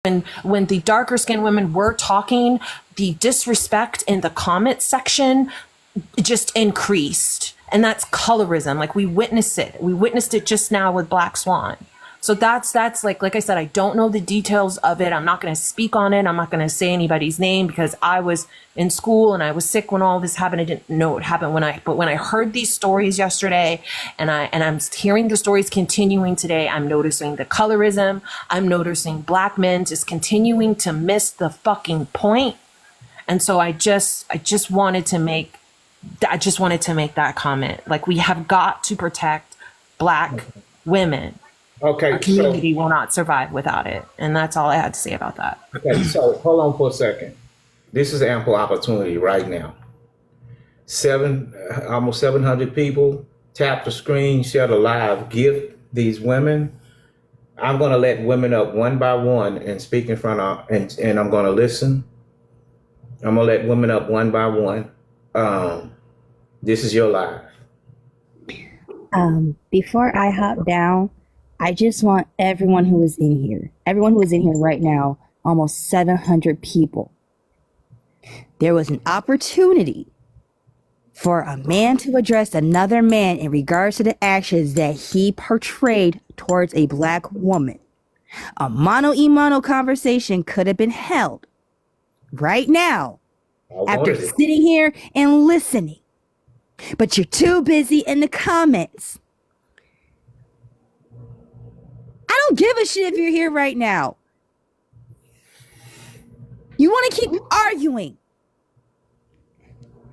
when the darker skinned women were talking, the disrespect in the comment section just increased. And that's colorism. Like we witnessed it. We witnessed it just now with Black Swan. So that's like I said, I don't know the details of it. I'm not going to speak on it. I'm not going to say anybody's name because I was in school and I was sick when all this happened. I didn't know it happened but when I heard these stories yesterday and I'm hearing the stories continuing today, I'm noticing the colorism. I'm noticing Black men just continuing to miss the fucking point. And so I just wanted to make that comment. Like we have got to protect Black women. Okay, our community will not survive without it. And that's all I had to say about that. Okay, so hold on for a second. This is ample opportunity right now. Almost 700 people. Tap the screen, share the live. Give these women. I'm going to let women up one by one and speak in front of, and I'm going to listen. I'm going to let women up one by one. This is your live. Before I hop down, I just want everyone who is in here right now, almost 700 people. There was an opportunity for a man to address another man in regards to the actions that he portrayed towards a Black woman. A mano-a-mano conversation could have been held right now after sitting here and listening. But you're too busy in the comments. I don't give a shit if you're here right now. You want to keep arguing.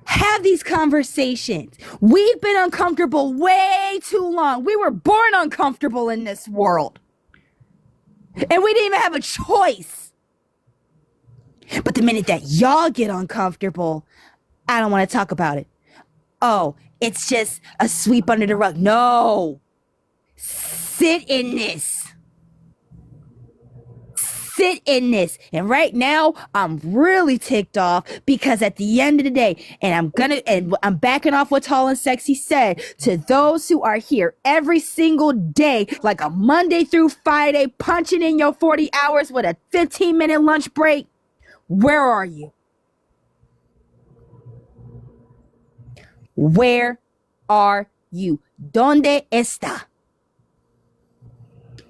Have these conversations. We've been uncomfortable way too long. We were born uncomfortable in this world. And we didn't even have a choice. But the minute that y'all get uncomfortable, I don't want to talk about it. Oh, it's just a sweep under the rug. No. Sit in this. Sit in this. And right now, I'm really ticked off because at the end of the day, and I'm backing off what Tall and Sexy said, to those who are here every single day, like a Monday through Friday, punching in your 40 hours with a 15-minute lunch break, where are you? Where are you? ¿Dónde está?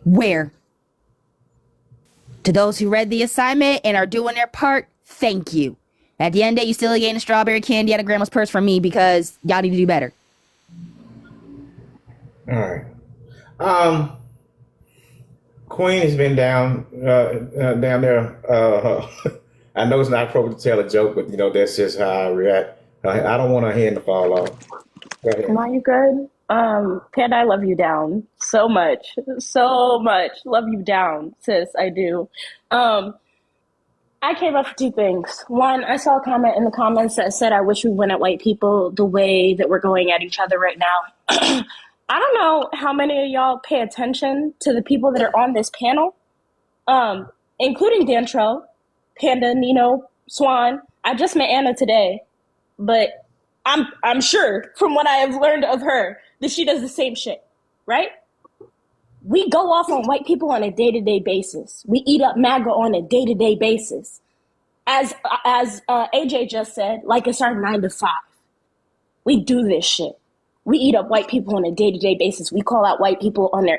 Where? To those who read the assignment and are doing their part, thank you. At the end of the day, you still getting a strawberry candy out of grandma's purse from me because y'all need to do better. All right. Queen has been down there. I know it's not appropriate to tell a joke, but that's just how I react. I don't want her hand to fall off. Go ahead. Am I good? Panda, I love you down so much. Love you down, sis. I do. I came up for two things. One, I saw a comment in the comments that said, I wish we went at white people the way that we're going at each other right now. I don't know how many of y'all pay attention to the people that are on this panel, including Dantrel, Panda, Nino, Swan. I just met Anna today, but I'm sure from what I have learned of her that she does the same shit, right? We go off on white people on a day-to-day basis. We eat up MAGA on a day-to-day basis. As AJ just said, like it's our 9 to 5. We do this shit. We eat up white people on a day-to-day basis. We call out white people on their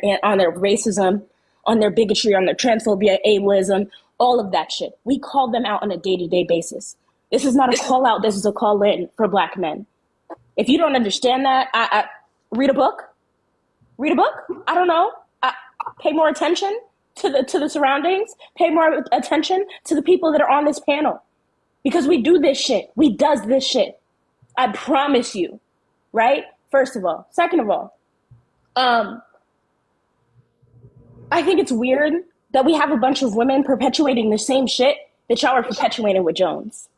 racism, on their bigotry, on their transphobia, ableism, all of that shit. We call them out on a day-to-day basis. This is not a call out. This is a call in for Black men. If you don't understand that, I read a book. Read a book. I don't know. Pay more attention to the surroundings. Pay more attention to the people that are on this panel, because we do this shit. We does this shit. I promise you. Right? First of all. Second of all, I think it's weird that we have a bunch of women perpetuating the same shit that y'all are perpetuating with Jones.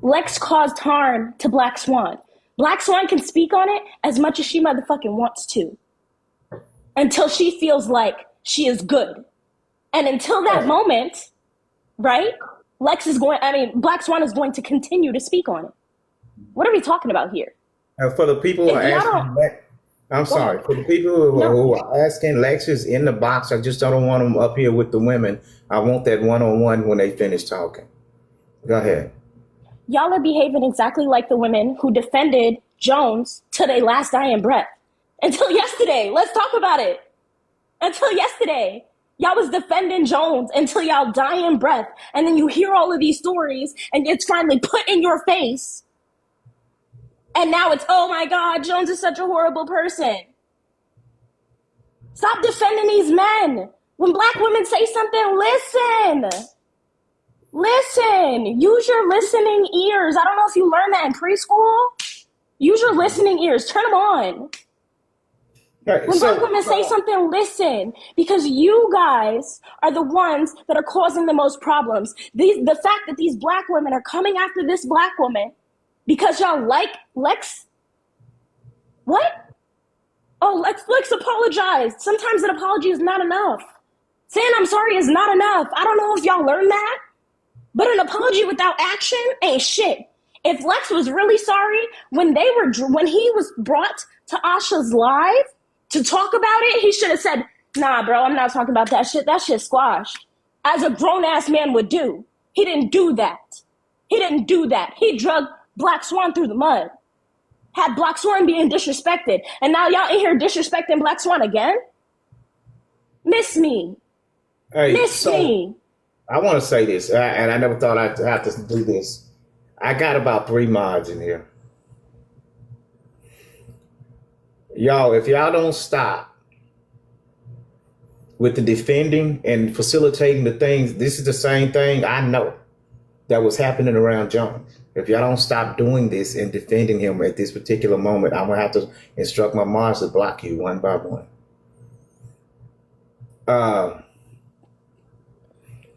Lex caused harm to Black Swan. Black Swan can speak on it as much as she motherfucking wants to, until she feels like she is good. And until that moment, right, Black Swan is going to continue to speak on it. What are we talking about here? For the people who are asking I'm Go ahead. sorry. For the people who, No, who are asking lectures in the box, I just don't want them up here with the women. I want that one-on-one when they finish talking. Go ahead. y'all are behaving exactly like the women who defended Jones to their last dying breath. Until yesterday. Let's talk about it. Until yesterday. Y'all was defending Jones until y'all dying breath. And then you hear all of these stories and it's finally put in your face. And now it's, oh my God, Jones is such a horrible person. Stop defending these men. When black women say something, listen. Listen. Use your listening ears. I don't know if you learned that in preschool. Use your listening ears. Turn them on. Right, When black women say something, listen, because you guys are the ones that are causing the most problems. The fact that these black women are coming after this black woman because y'all like Lex. What? Oh, Lex apologized. Sometimes an apology is not enough. Saying I'm sorry is not enough. I don't know if y'all learned that, but an apology without action ain't shit. If Lex was really sorry when he was brought to Asha's live to talk about it, he should have said, "Nah, bro, I'm not talking about that shit. That shit squashed," as a grown ass man would do. He didn't do that. He didn't do that. He drugged Black Swan through the mud. Had Black Swan being disrespected. And now y'all in here disrespecting Black Swan again? Miss me. hey, Miss so me. I want to say this, and I never thought I'd have to do this. I got about 3 mods in here. Y'all, if y'all don't stop with the defending and facilitating the things, this is the same thing I know that was happening around Jones. If y'all don't stop doing this and defending him at this particular moment, I'm going to have to instruct my mods to block you one by one.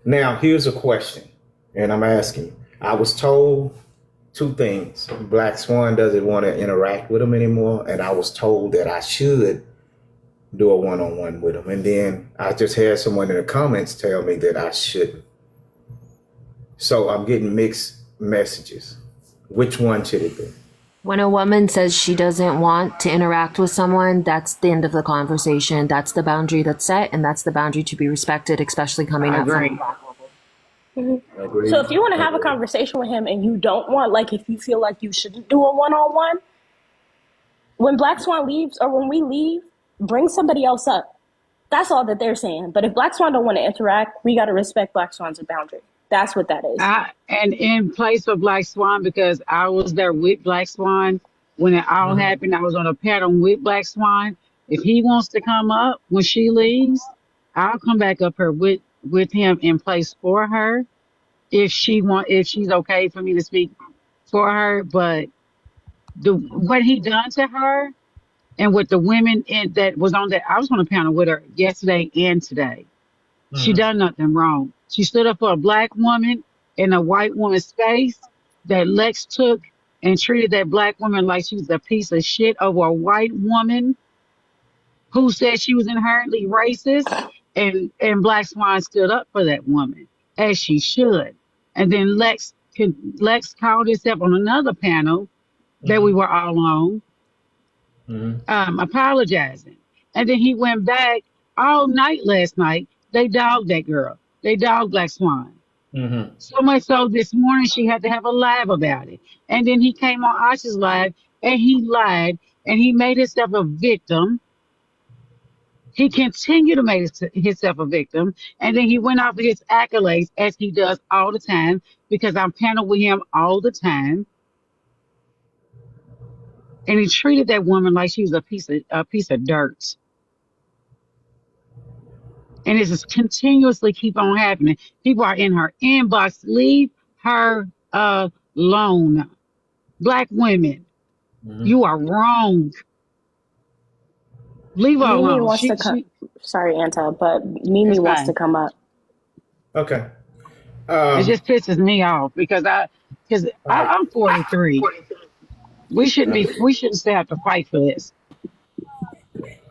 Now, here's a question, and I'm asking you. I was told 2 things. Black Swan doesn't want to interact with him anymore, and I was told that I should do a one-on-one with him. And then I just had someone in the comments tell me that I shouldn't. So I'm getting mixed messages. Which one should it be? When a woman says she doesn't want to interact with someone, that's the end of the conversation. That's the boundary that's set, and that's the boundary to be respected, especially coming I out from a agree. black woman. Agreed. So if you want to have a conversation with him and you don't want, like, if you feel like you shouldn't do a one-on-one, when Black Swan leaves or when we leave, bring somebody else up. That's all that they're saying. But if Black Swan don't want to interact, we got to respect Black Swan's boundary. That's what that is. And in place of Black Swan, because I was there with Black Swan when it all happened, I was on a panel with Black Swan. If he wants to come up when she leaves, I'll come back up here with him in place for her. If she's okay for me to speak for her. But what he done to her and with the women that was on that, I was on a panel with her yesterday and today. She done nothing wrong. She stood up for a black woman in a white woman's space that Lex took and treated that black woman like she was a piece of shit over a white woman who said she was inherently racist. And Black Swan stood up for that woman as she should. And then Lex called himself on another panel that we were all on, apologizing. And then he went back all night last night. They dogged that girl. They dogged Black Swan. So much so this morning she had to have a live about it. And then he came on Asha's live and he lied and he made himself a victim. He continued to make himself a victim. And then he went off of his accolades as he does all the time because I'm panel with him all the time. And he treated that woman like she was a piece of dirt. And it just continuously keep on happening. People are in her inbox. Leave her alone. Black women, you are wrong. Leave her Mimi alone. wants to come. Sorry, Anta, but Mimi It's wants to fine. come up. Okay. It just pisses me off because I'm 43. We shouldn't still have to fight for this.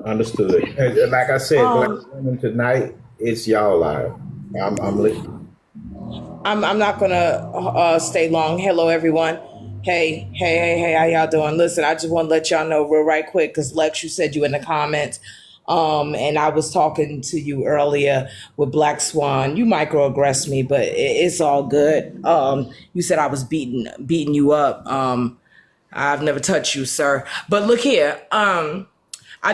Understood. And like I said, Black women tonight, it's y'all live. I'm listening. I'm not gonna stay long. Hello, everyone. Hey, how y'all doing? Listen, I just want to let y'all know real right quick because Lex, you said you in the comments. And I was talking to you earlier with Black Swan. You microaggressed me, but it's all good. You said I was beating you up. I've never touched you, sir. But look here. I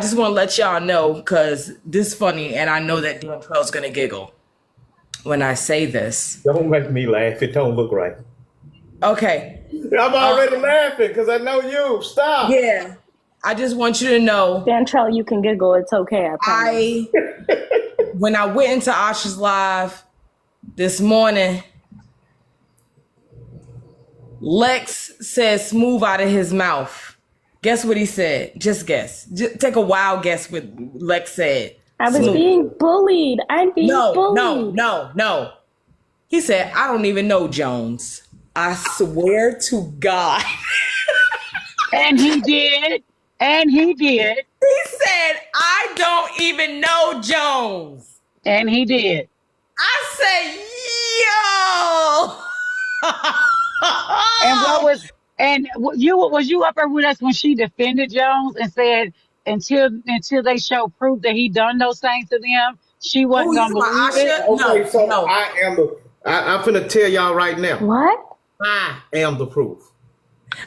just want to let y'all know because this is funny, and I know that Dantrell's gonna giggle when I say this. Don't make me laugh. It don't look right. Okay. I'm already laughing because I know you. Stop. Yeah. I just want you to know Dantrell, you can giggle. It's okay. I promise. when I went into Asha's live this morning, Lex said smooth out of his mouth. Guess what he said? Just guess. Take a wild guess what Lex said. I was Smooth. being bullied. I'm being bullied. No. He said, I don't even know Jones. I swear to God. And he did. He said, I don't even know Jones. And he did. I said, yo. And was you up there with us when she defended Jones and said until they show proof that he done those things to them, she Who wasn't you gonna talking about, believe it? Asha? Okay, so No. I'm finna tell y'all right now. What? I am the proof.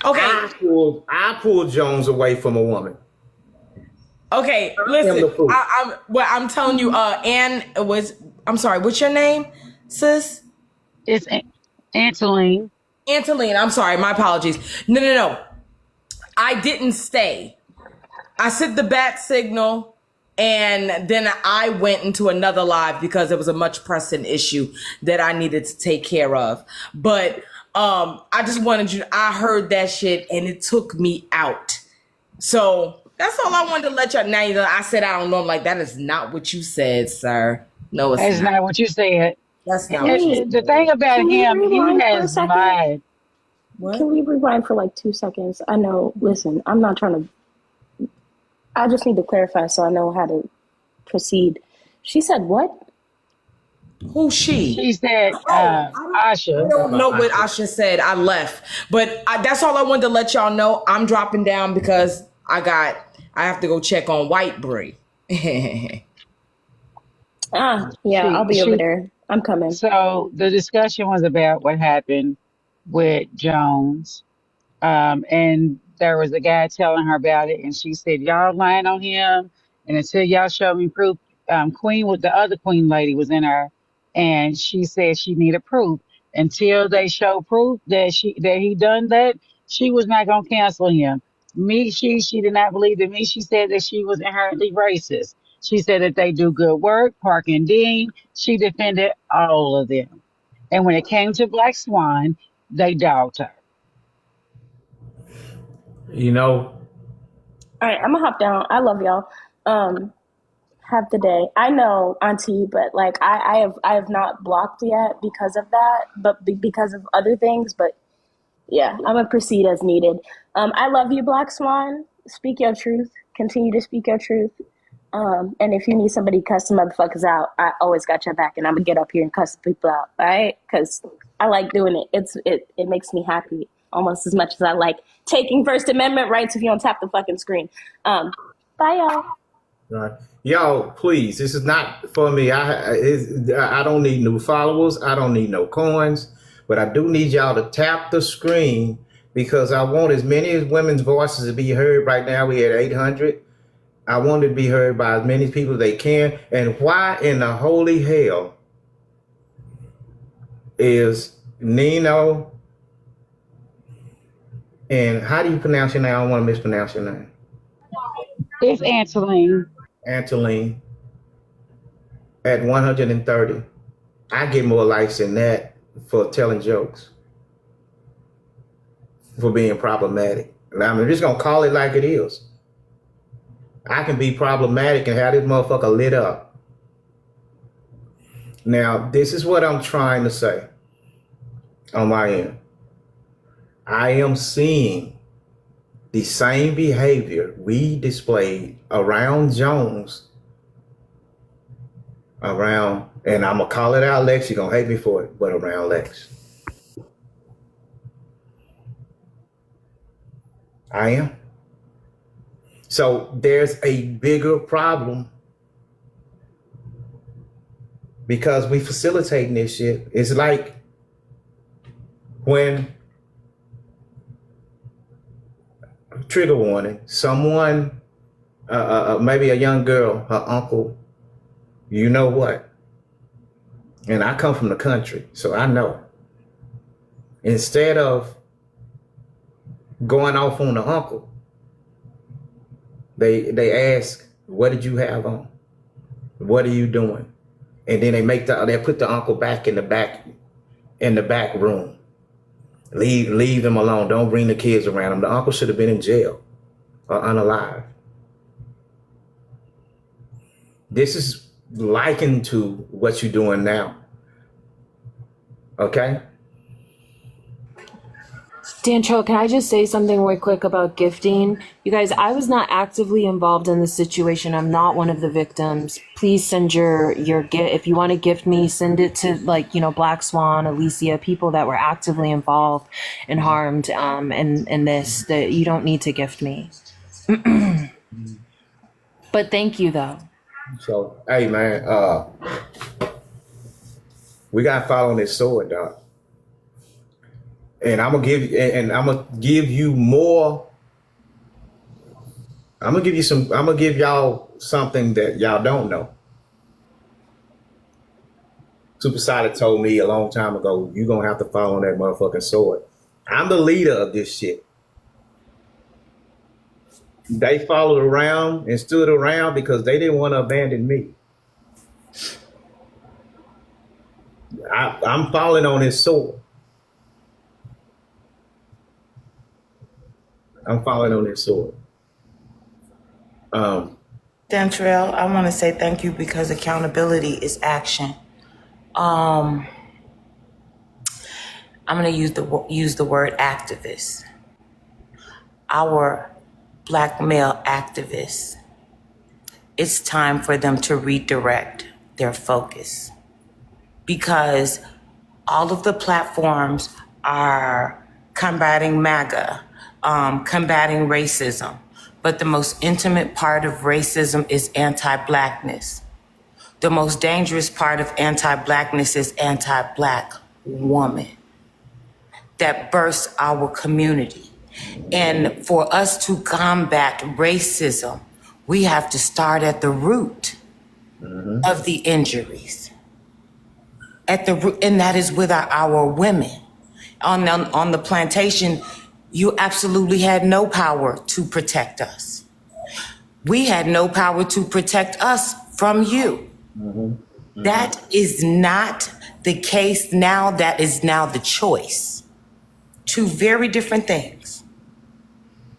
Okay. I pulled Jones away from a woman. Okay, am the listen. proof. I'm telling you, Ann I'm sorry, what's your name, sis? It's Angeline. Anteline, I'm sorry, my apologies. No. I didn't stay. I sent the bat signal and then I went into another live because there was a much pressing issue that I needed to take care of. But I just wanted you, I heard that shit and it took me out. So that's all I wanted to let y'all know. I said I don't know. I'm like, that is not what you said, sir. No, it's That's not. not what you said. That's not what you said. The thing about Can we him, he rewind for a has second? lied. What? Can we rewind for like 2 seconds? I know, listen, I'm not trying to, I just need to clarify so I know how to proceed. She said what? Who's she? She said, I Asha. don't know what Asha said. I left, but that's all I wanted to let y'all know. I'm dropping down because I have to go check on White Brie. I'll be over there. I'm coming. So the discussion was about what happened with Jones. And there was a guy telling her about it, and she said, y'all lying on him. And until y'all show me proof, Queen with the other Queen lady was in her, and she said she needed proof. Until they show proof that he done that, she was not gonna cancel him. She did not believe in me. She said that she was inherently racist. She said that they do good work, Park and Dean. She defended all of them. And when it came to Black Swan, they dogged her. You know, All right, I'm gonna hop down. I love y'all. Have the day. I know, Auntie, but like I have not blocked yet because of that, but because of other things. But yeah, I'm gonna proceed as needed. I love you, Black Swan. Speak your truth. Continue to speak your truth. And if you need somebody to cuss some motherfuckers out, I always got your back, and I'm gonna get up here and cuss people out, all right? Because I like doing it. It makes me happy almost as much as I like taking First Amendment rights if you don't tap the fucking screen. Bye, y'all. right. Y'all, please, this is not for me. I don't need new followers. I don't need no coins, but I do need y'all to tap the screen because I want as many women's voices to be heard. Right now, we at 800. I want it to be heard by as many people as they can. And why in the holy hell is Nino and how do you pronounce your name? I don't want to mispronounce your name. It's Angeline. Angeline at 130. I get more likes than that for telling jokes, for being problematic. And I'm just going to call it like it is. I can be problematic and have this motherfucker lit up. Now, this is what I'm trying to say on my end. I am seeing the same behavior we displayed around Jones, and I'm going to call it out, Lex, you're going to hate me for it, but around Lex. I am. So there's a bigger problem because we facilitating this shit. It's like when, trigger warning, someone, maybe a young girl, her uncle, you know what? And I come from the country, so I know. Instead of going off on the uncle, they ask, what did you have on? What are you doing? And then they put the uncle back in the back room. Leave them alone. Don't bring the kids around him. The uncle should have been in jail or unalive. This is likened to what you're doing now. Okay? Dantrel, can I just say something real quick about gifting? You guys, I was not actively involved in the situation. I'm not one of the victims. Please send your gift. If you want to gift me, send it to Black Swan, Alicia, people that were actively involved and harmed in this. That you don't need to gift me. But thank you though. So, hey man, we gotta follow this sword, dog. And I'm gonna give you more. I'm gonna give y'all something that y'all don't know. Supersonic told me a long time ago, you're gonna have to follow that motherfucking sword. I'm the leader of this shit. They followed around and stood around because they didn't want to abandon me. I'm falling on his sword. I'm falling on his sword. Dantrel, I want to say thank you because accountability is action. I'm going to use the word activist. Our Black male activists, it's time for them to redirect their focus because all of the platforms are combating MAGA, combating racism. But the most intimate part of racism is anti-Blackness. The most dangerous part of anti-Blackness is anti-Black woman that bursts our community. And for us to combat racism, we have to start at the root of the injuries. At the root, and that is with our women. On the plantation, you absolutely had no power to protect us. We had no power to protect us from you. That is not the case now. That is now the choice. Two very different things.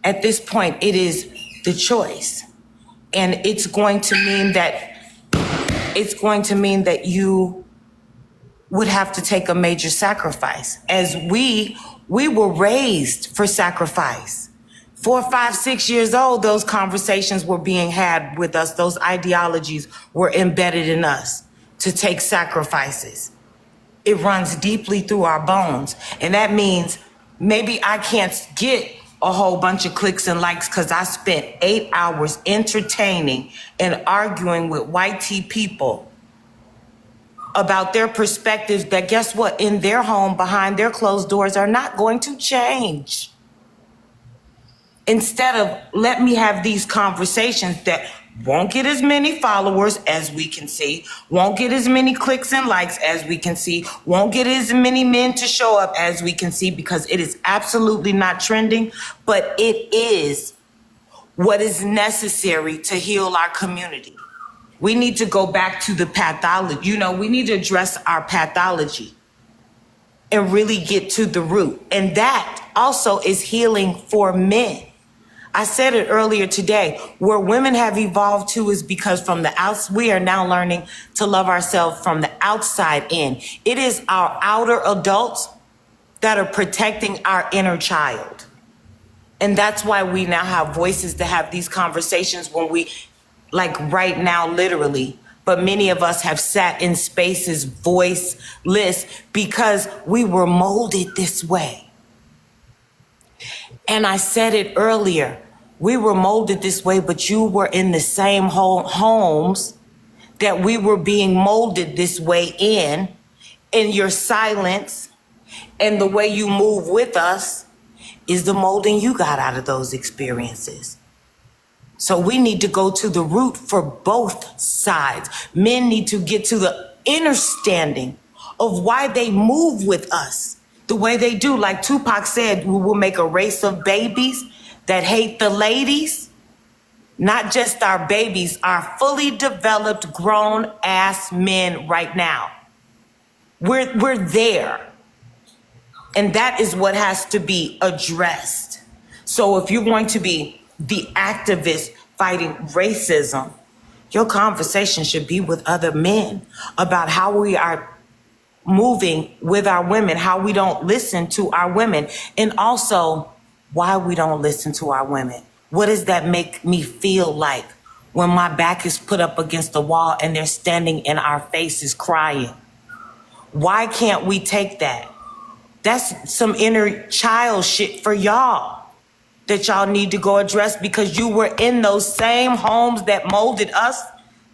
At this point, it is the choice. And it's going to mean that you would have to take a major sacrifice. As we were raised for sacrifice. 4, 5, 6 years old, those conversations were being had with us. Those ideologies were embedded in us to take sacrifices. It runs deeply through our bones. And that means maybe I can't get a whole bunch of clicks and likes because I spent 8 hours entertaining and arguing with white tea people about their perspectives that, guess what, in their home, behind their closed doors, are not going to change. Instead of let me have these conversations that won't get as many followers as we can see, won't get as many clicks and likes as we can see, won't get as many men to show up as we can see, because it is absolutely not trending, but it is what is necessary to heal our community. We need to go back to the pathology. We need to address our pathology and really get to the root. And that also is healing for men. I said it earlier today, where women have evolved to is because we are now learning to love ourselves from the outside in. It is our outer adults that are protecting our inner child. And that's why we now have voices to have these conversations when we, like right now, literally, but many of us have sat in spaces voiceless because we were molded this way. And I said it earlier, we were molded this way, but you were in the same homes that we were being molded this way in your silence and the way you move with us is the molding you got out of those experiences. So we need to go to the root for both sides. Men need to get to the understanding of why they move with us the way they do. Like Tupac said, we will make a race of babies that hate the ladies. Not just our babies, our fully developed grown ass men right now. We're there. And that is what has to be addressed. So if you're going to be the activist fighting racism, your conversation should be with other men about how we are moving with our women, how we don't listen to our women, and also why we don't listen to our women. What does that make me feel like when my back is put up against the wall and they're standing in our faces crying? Why can't we take that? That's some inner child shit for y'all that y'all need to go address, because you were in those same homes that molded us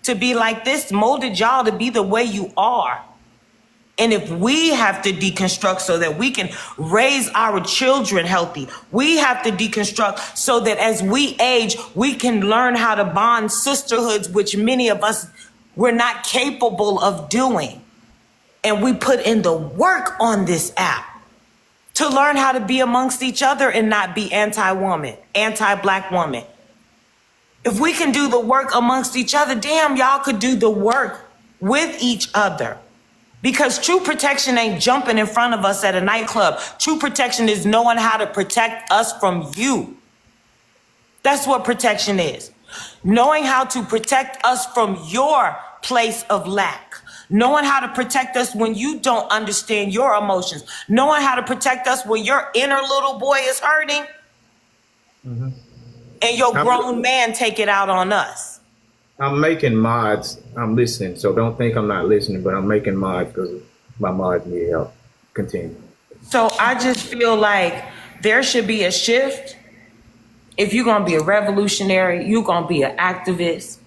to be like this, molded y'all to be the way you are. And if we have to deconstruct so that we can raise our children healthy, we have to deconstruct so that as we age, we can learn how to bond sisterhoods, which many of us were not capable of doing. And we put in the work on this app to learn how to be amongst each other and not be anti-woman, anti-black woman. If we can do the work amongst each other, damn, y'all could do the work with each other. Because true protection ain't jumping in front of us at a nightclub. True protection is knowing how to protect us from you. That's what protection is. Knowing how to protect us from your place of lack. Knowing how to protect us when you don't understand your emotions. Knowing how to protect us when your inner little boy is hurting. Mm-hmm. And your grown man take it out on us. I'm making mods. I'm listening, so don't think I'm not listening, but I'm making mods because my mods need help. Continue. So I just feel like there should be a shift. If you're going to be a revolutionary, you're going to be an activist,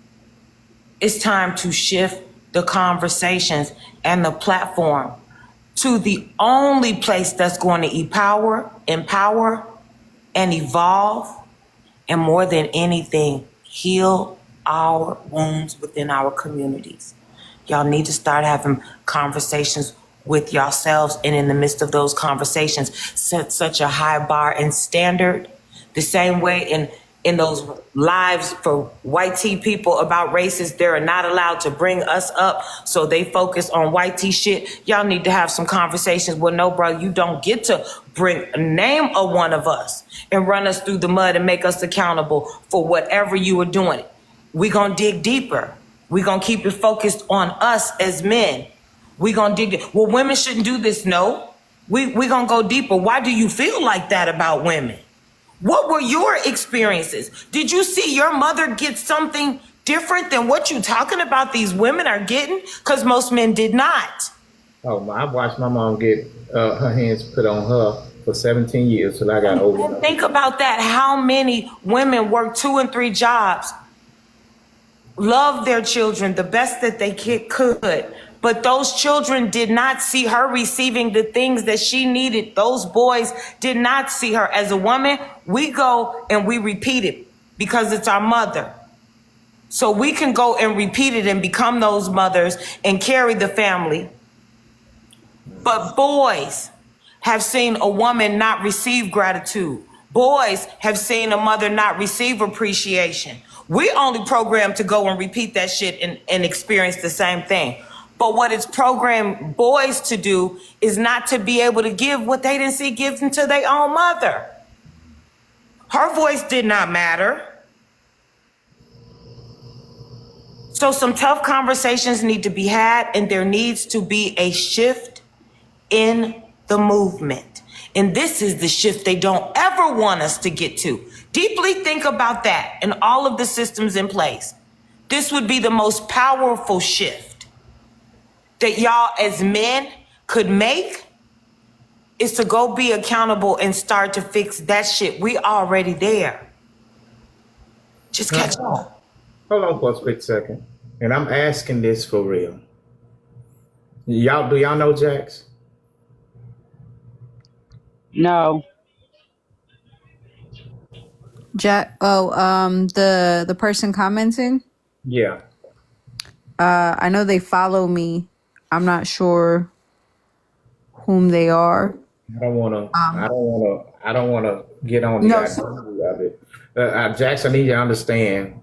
it's time to shift the conversations and the platform to the only place that's going to empower, and evolve, and more than anything, heal our wounds within our communities. Y'all need to start having conversations with yourselves, and in the midst of those conversations, set such a high bar and standard. The same way in those lives for white tea people about races, they're not allowed to bring us up, so they focus on white tea shit. Y'all need to have some conversations. Well, no, bro, you don't get to name a one of us and run us through the mud and make us accountable for whatever you are doing. We're going to dig deeper. We're going to keep it focused on us as men. We're going to dig. Well, women shouldn't do this. No, we're going to go deeper. Why do you feel like that about women? What were your experiences? Did you see your mother get something different than what you talking about these women are getting? Because most men did not. Oh, I watched my mom get her hands put on her for 17 years till I got old enough. Think about that. How many women work 2 and 3 jobs, love their children the best that they could, but those children did not see her receiving the things that she needed. Those boys did not see her. As a woman, we go and we repeat it because it's our mother. So we can go and repeat it and become those mothers and carry the family. But boys have seen a woman not receive gratitude. Boys have seen a mother not receive appreciation. We only programmed to go and repeat that shit and experience the same thing. But what it's programmed boys to do is not to be able to give what they didn't see given to their own mother. Her voice did not matter. So some tough conversations need to be had, and there needs to be a shift in the movement. And this is the shift they don't ever want us to get to. Deeply think about that and all of the systems in place. This would be the most powerful shift that y'all as men could make is to go be accountable and start to fix that shit. We already there. Just catch up. Hold on for a quick second. And I'm asking this for real. Do y'all know Jax? No. Jack. Oh, the person commenting. Yeah. I know they follow me. I'm not sure whom they are. I don't wanna get on the No, idea of it. Jax, I need you to understand.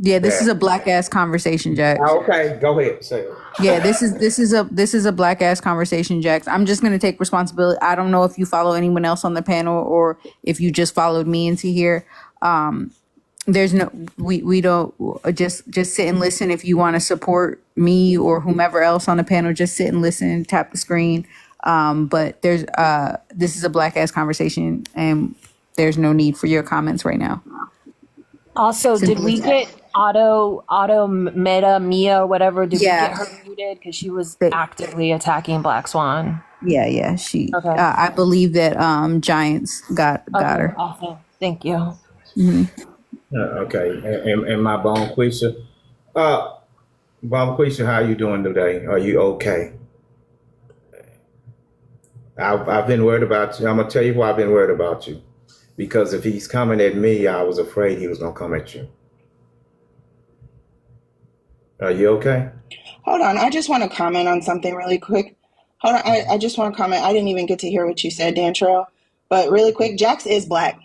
Yeah, this is a black ass conversation, Jack. Okay, go ahead. Say it. Yeah, this is a black ass conversation, Jax. I'm just gonna take responsibility. I don't know if you follow anyone else on the panel or if you just followed me into here. There's no we don't just sit and listen. If you want to support me or whomever else on the panel, just sit and listen, tap the screen. But there's this is a black ass conversation and there's no need for your comments right now. Also, did we get Mia, whatever? Did Yeah. we get her muted? Because she was actively attacking Black Swan. Yeah. She Okay. I believe that Giants got her. Awesome. Thank you. Okay, and my Bonquisha. Bonquisha, how you doing today? Are you okay? I've been worried about you. I'm gonna tell you why I've been worried about you. Because if he's coming at me, I was afraid he was gonna come at you. Are you okay? Hold on, I just want to comment on something really quick. Hold on, I just want to comment. I didn't even get to hear what you said, Dantrel. But really quick, Jax is black.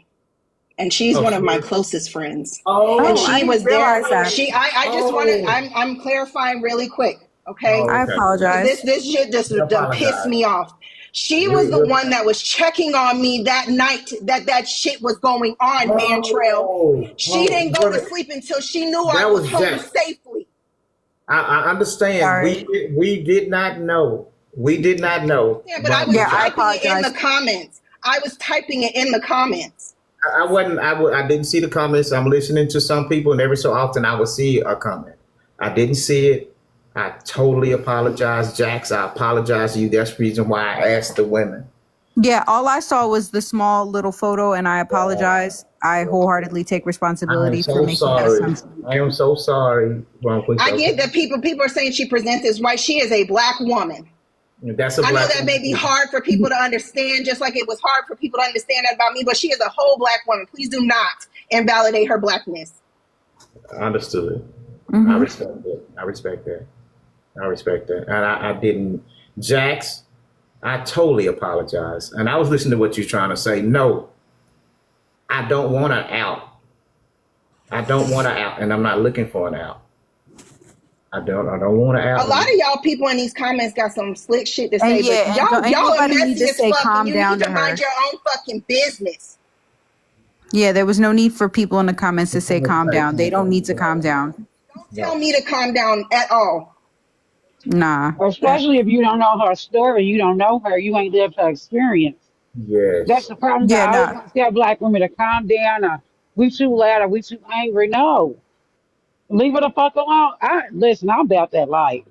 And she's one of my closest friends. Oh, and she was there. that. I just wanted, I'm clarifying really quick, okay? Oh, I okay. apologize. This shit just apologize. pissed me off. She was the one that was checking on me that night that shit was going on, Dantrel. She didn't go to sleep until she knew I That was was home Jax. safely. I understand. Sorry. We did not know. We did not know. Yeah, but I was Yeah, I typing it in apologize. the comments. I was typing it in the comments. I wasn't. I didn't see the comments. I'm listening to some people, and every so often I will see a comment. I didn't see it. I totally apologize, Jax. I apologize to you. That's the reason why I asked the women. Yeah, all I saw was the small little photo, and I apologize. I wholeheartedly take I responsibility am for so making that sorry. assumption. I am so sorry. I get that people are saying she presents as white. She is a black woman. That's a I know black that may be hard for people to understand, just like it was hard for people to understand that about me, but she is a whole black woman. Please do not invalidate her blackness. I understood. Mhm. I respect that. I respect that. I respect that. And I didn't. Jax, I totally apologize. And I was listening to what you're trying to say. No, I don't want to out. I don't want to out, and I'm not looking for an out. I don't want to out. A lot of y'all people in these comments got some slick shit to say, And yeah, but and y'all are anybody need messy to as say fuck, calm and you down need to to her. mind your own fucking business. Yeah, there was no need for people in the comments to say calm down. They don't need to calm down. Don't tell me to calm down at all. Nah. Especially if you don't know her story, you don't know her, you ain't lived her experience. Yes. That's the problem. Yeah, I always nah. want to tell black women to calm down, or we too loud, or we too angry. No, leave her the fuck alone. Listen, I'm about that life.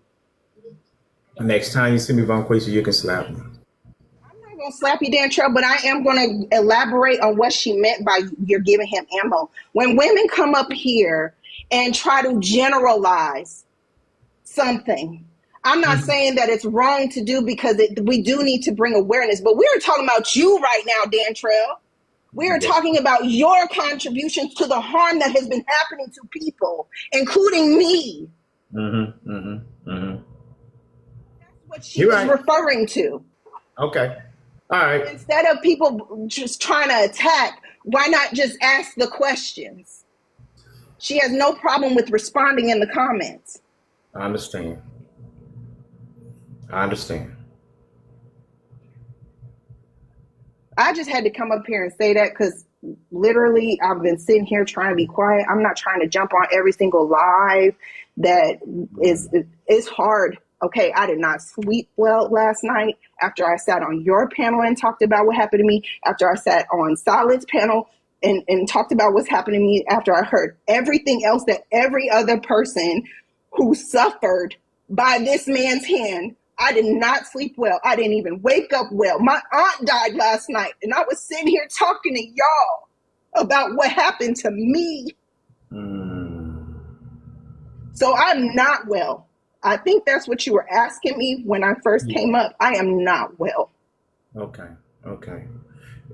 Next time you see me, Bonquisha, you can slap me. I'm not gonna slap you, Dantrell, but I am gonna elaborate on what she meant by you're giving him ammo. When women come up here and try to generalize something, I'm not saying that it's wrong to do, because we do need to bring awareness, but we're talking about you right now, Dantrell. We are talking about your contributions to the harm that has been happening to people, including me. Mm-hmm. Mm-hmm. Mm-hmm. That's what she You're was right. referring to. Okay. All right. Instead of people just trying to attack, why not just ask the questions? She has no problem with responding in the comments. I understand. I understand. I just had to come up here and say that because literally I've been sitting here trying to be quiet. I'm not trying to jump on every single live that is hard. Okay, I did not sleep well last night after I sat on your panel and talked about what happened to me, after I sat on Solid's panel and talked about what's happening to me, after I heard everything else that every other person who suffered by this man's hand I did not sleep well. I didn't even wake up well. My aunt died last night, and I was sitting here talking to y'all about what happened to me. So I'm not well. I think that's what you were asking me when I first came up. I am not well. Okay.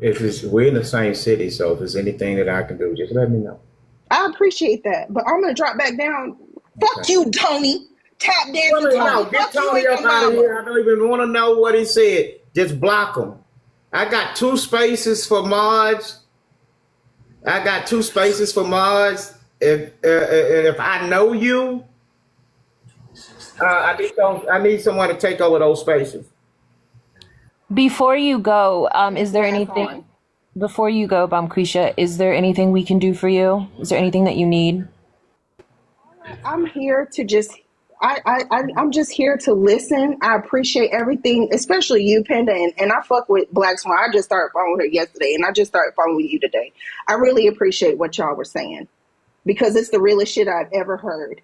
We're in the same city, so if there's anything that I can do, just let me know. I appreciate that, but I'm gonna drop back down. Fuck you, Tony. Tap dancing Tony. No, get Tony up out of here. I don't even want to know what he said. Just block him. I got 2 spaces for mods. If I know you, I need someone to take over those spaces. Before you go, is there anything, before you go, Bamquisha, is there anything we can do for you? Is there anything that you need? I'm here to just, I'm just here to listen. I appreciate everything, especially you, Panda, and I fuck with Black Swan. I just started following her yesterday, and I just started following you today. I really appreciate what y'all were saying because it's the realest shit I've ever heard.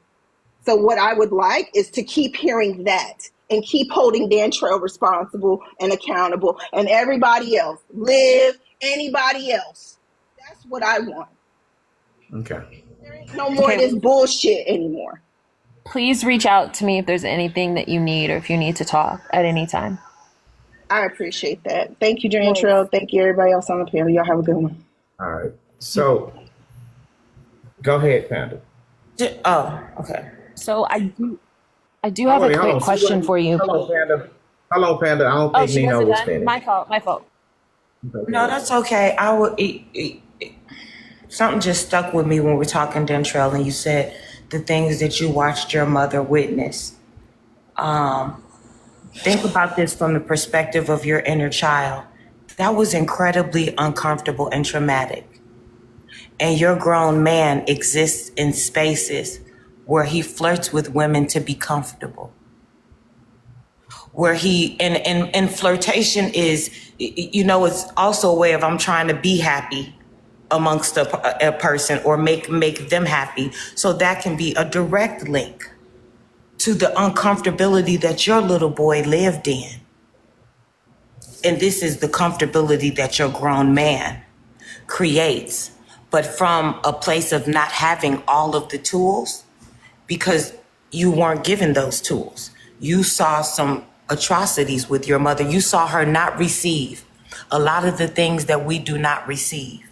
So what I would like is to keep hearing that and keep holding Dantrel responsible and accountable and everybody else. Live, anybody else. That's what I want. Okay. There ain't no more of this bullshit anymore. Please reach out to me if there's anything that you need or if you need to talk at any time. I appreciate that. Thank you, Dantrel. Thank you, everybody else on the panel. Y'all have a good one. All right. So, go ahead, Panda. Oh, okay. So I do have a quick question for you. Hello, Panda. I don't think Nino was finished. My fault. No, that's okay. I will. Something just stuck with me when we're talking, Dantrel, and you said the things that you watched your mother witness. Think about this from the perspective of your inner child. That was incredibly uncomfortable and traumatic. And your grown man exists in spaces where he flirts with women to be comfortable. Where and flirtation is, it's also a way of I'm trying to be happy amongst a person or make them happy. So that can be a direct link to the uncomfortability that your little boy lived in. And this is the comfortability that your grown man creates, but from a place of not having all of the tools, because you weren't given those tools. You saw some atrocities with your mother. You saw her not receive a lot of the things that we do not receive.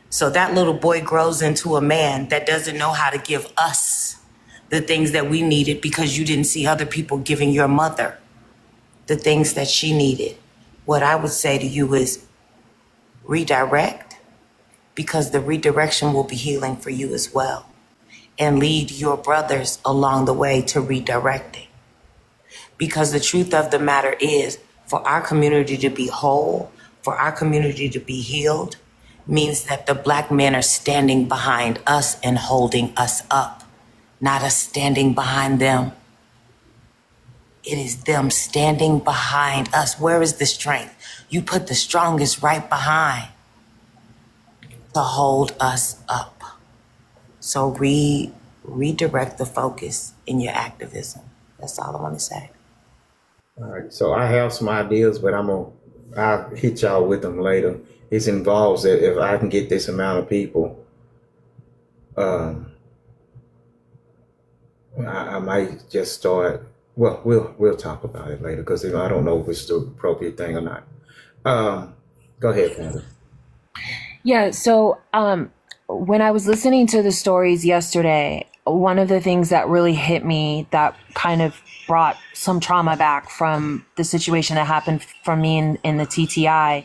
So that little boy grows into a man that doesn't know how to give us the things that we needed because you didn't see other people giving your mother the things that she needed. What I would say to you is redirect, because the redirection will be healing for you as well. And lead your brothers along the way to redirecting. Because the truth of the matter is, for our community to be whole, for our community to be healed, means that the Black men are standing behind us and holding us up, not us standing behind them. It is them standing behind us. Where is the strength? You put the strongest right behind to hold us up. So redirect the focus in your activism. That's all I want to say. All right. So I have some ideas, but I'll hit y'all with them later. It involves that if I can get this amount of people, I might just start. Well, we'll talk about it later because I don't know if it's the appropriate thing or not. Go ahead, Panda. Yeah. So when I was listening to the stories yesterday, one of the things that really hit me that kind of brought some trauma back from the situation that happened from me in the TTI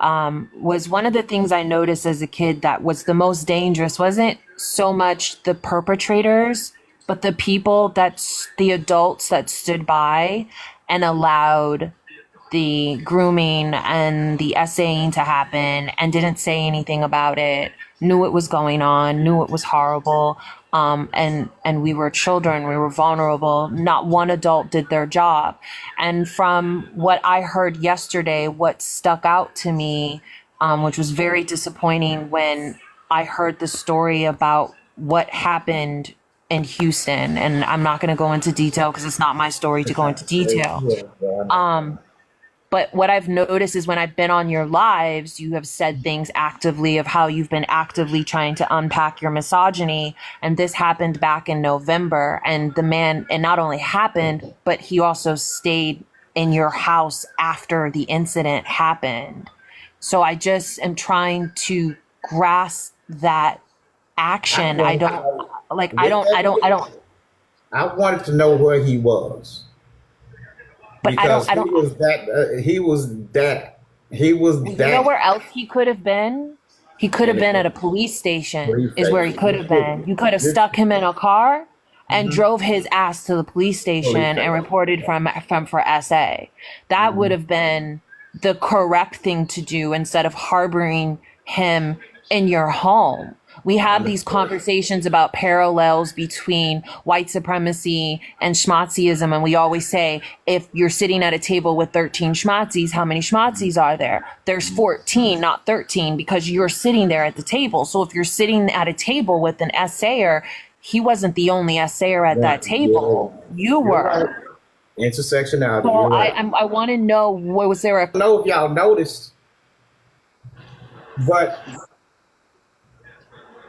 was one of the things I noticed as a kid that was the most dangerous wasn't so much the perpetrators, but the people the adults that stood by and allowed the grooming and the essaying to happen and didn't say anything about it, knew it was going on, knew it was horrible. And we were children, we were vulnerable. Not one adult did their job. And from what I heard yesterday, what stuck out to me, which was very disappointing when I heard the story about what happened in Houston, and I'm not going to go into detail because it's not my story to go into detail. But what I've noticed is when I've been on your lives, you have said things actively of how you've been actively trying to unpack your misogyny. And this happened back in November. And the man, it not only happened, but he also stayed in your house after the incident happened. So I just am trying to grasp that action. I don't like, I don't, I wanted to know where he was but because I don't, he was you know that where else he could have been? He could have in been a at a police station, police is where he station. could have been. You could have stuck him in a car and drove his ass to the police station and reported from for SA. That would have been the correct thing to do instead of harboring him in your home. We have these conversations about parallels between white supremacy and schmatzyism, and we always say, if you're sitting at a table with 13 schmatzis, how many schmatzis are there? There's 14, not 13, because you're sitting there at the table. So if you're sitting at a table with an essayer, he wasn't the only essayer at that table. You were. Intersectionality. So You're right. I want to know, was there a I don't know if y'all noticed, but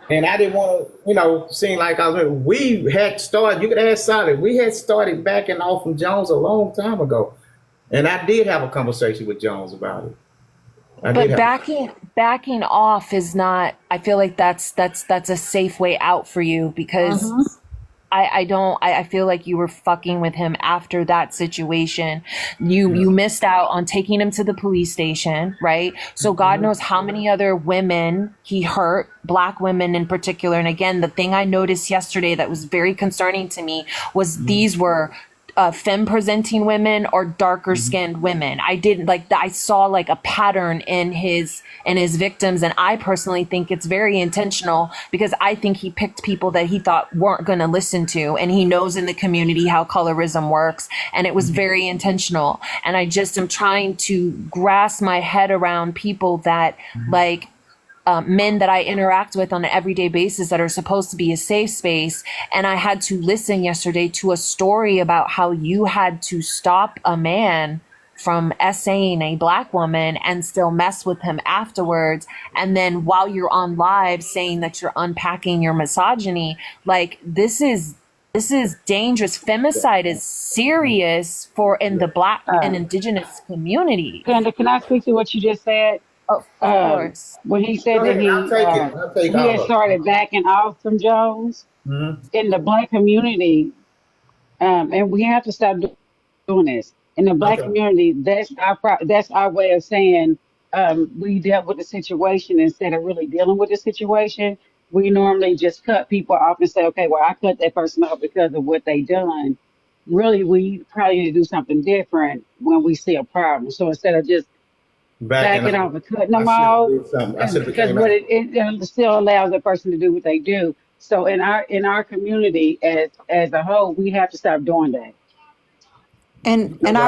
and I didn't want to, seem like we had started. You could ask Solid. We had started backing off from Jones a long time ago, and I did have a conversation with Jones about it. But backing off is not, I feel like that's a safe way out for you because I feel like you were fucking with him after that situation. You missed out on taking him to the police station, right? So God knows how many other women he hurt, black women in particular. And again, the thing I noticed yesterday that was very concerning to me was these were femme presenting women or darker skinned women. I didn't like that. I saw like a pattern in his victims. And I personally think it's very intentional because I think he picked people that he thought weren't going to listen to. And he knows in the community how colorism works. And it was very intentional. And I just am trying to grasp my head around people that like, men that I interact with on an everyday basis that are supposed to be a safe space. And I had to listen yesterday to a story about how you had to stop a man from essaying a black woman and still mess with him afterwards. And then while you're on live saying that you're unpacking your misogyny, like this is dangerous. Femicide is serious for in the black and indigenous community. Panda, can I speak to what you just said? Of course. When he said that I'll take it. I'll take he all had of it. started backing off from Jones in the black community, and we have to stop doing this in the black Okay. community. That's our way of saying we dealt with the situation instead of really dealing with the situation. We normally just cut people off and say, okay, well, I cut that person off because of what they done. Really, we probably need to do something different when we see a problem. So instead of just backing off and cutting them off, because what it still allows the person to do what they do. So in our community as a whole, we have to stop doing that. And I